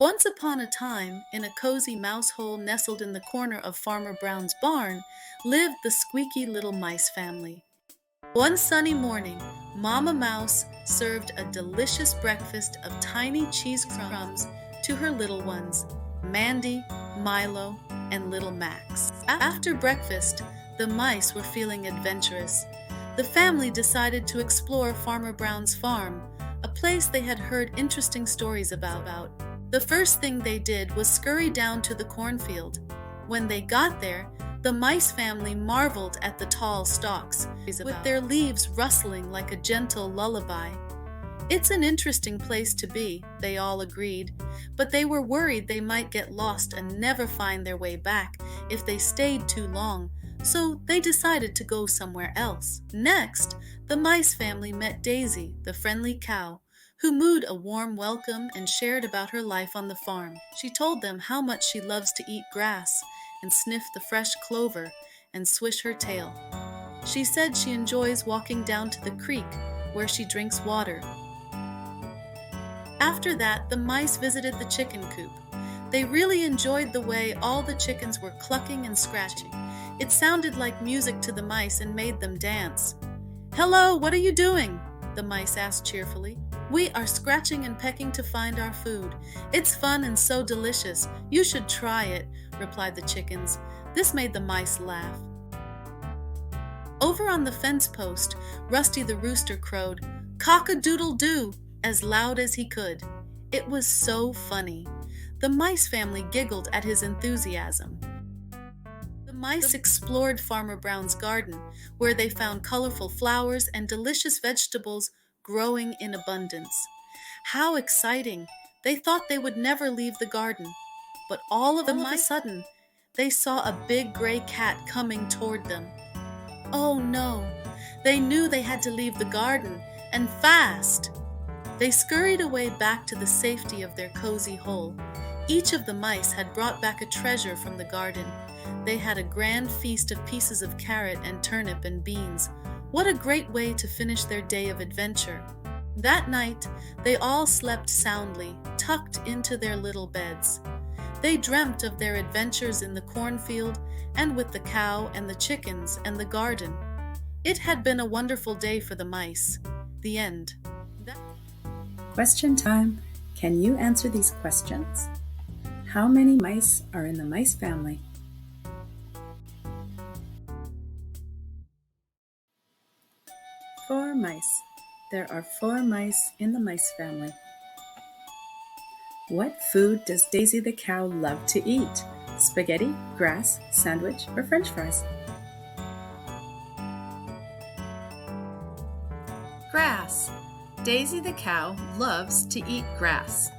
Once upon a time, in a cozy mouse hole nestled in the corner of Farmer Brown's barn, lived the squeaky little mice family. One sunny morning, Mama Mouse served a delicious breakfast of tiny cheese crumbs to her little ones, Mandy, Milo, and little Max. After breakfast, the mice were feeling adventurous. The family decided to explore Farmer Brown's farm, a place they had heard interesting stories about. The first thing they did was scurry down to the cornfield. When they got there, the mice family marveled at the tall stalks, with their leaves rustling like a gentle lullaby. It's an interesting place to be, they all agreed, but they were worried they might get lost and never find their way back if they stayed too long, so they decided to go somewhere else. Next, the mice family met Daisy, the friendly cow, who mooed a warm welcome and shared about her life on the farm. She told them how much she loves to eat grass and sniff the fresh clover and swish her tail. She said she enjoys walking down to the creek where she drinks water. After that, the mice visited the chicken coop. They really enjoyed the way all the chickens were clucking and scratching. It sounded like music to the mice and made them dance. "Hello, what are you doing?" the mice asked cheerfully. "We are scratching and pecking to find our food. It's fun and so delicious. You should try it," replied the chickens. This made the mice laugh. Over on the fence post, Rusty the rooster crowed, "Cock-a-doodle-doo," as loud as he could. It was so funny. The mice family giggled at his enthusiasm. The mice explored Farmer Brown's garden, where they found colorful flowers and delicious vegetables growing in abundance. How exciting! They thought they would never leave the garden, but all of a sudden, they saw a big gray cat coming toward them. Oh no! They knew they had to leave the garden, and fast! They scurried away back to the safety of their cozy hole. Each of the mice had brought back a treasure from the garden. They had a grand feast of pieces of carrot and turnip and beans. What a great way to finish their day of adventure. That night, they all slept soundly, tucked into their little beds. They dreamt of their adventures in the cornfield and with the cow and the chickens and the garden. It had been a wonderful day for the mice. The end. Question time. Can you answer these questions? How many mice are in the mice family? Four mice. There are 4 mice in the mice family. What food does Daisy the cow love to eat? Spaghetti, grass, sandwich, or French fries? Grass. Daisy the cow loves to eat grass.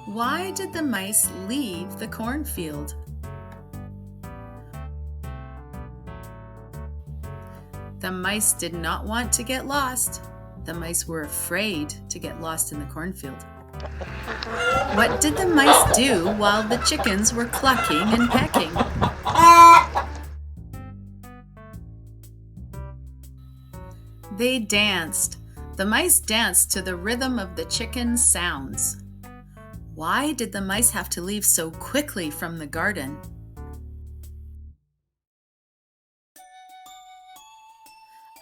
Why did the mice leave the cornfield? The mice did not want to get lost. The mice were afraid to get lost in the cornfield. What did the mice do while the chickens were clucking and pecking? They danced. The mice danced to the rhythm of the chicken sounds. Why did the mice have to leave so quickly from the garden?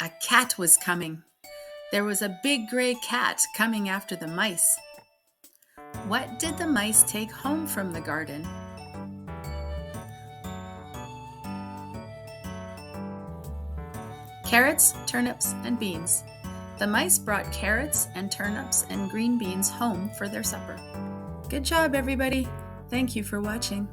A cat was coming. There was a big gray cat coming after the mice. What did the mice take home from the garden? Carrots, turnips, and beans. The mice brought carrots and turnips and green beans home for their supper. Good job, everybody. Thank you for watching.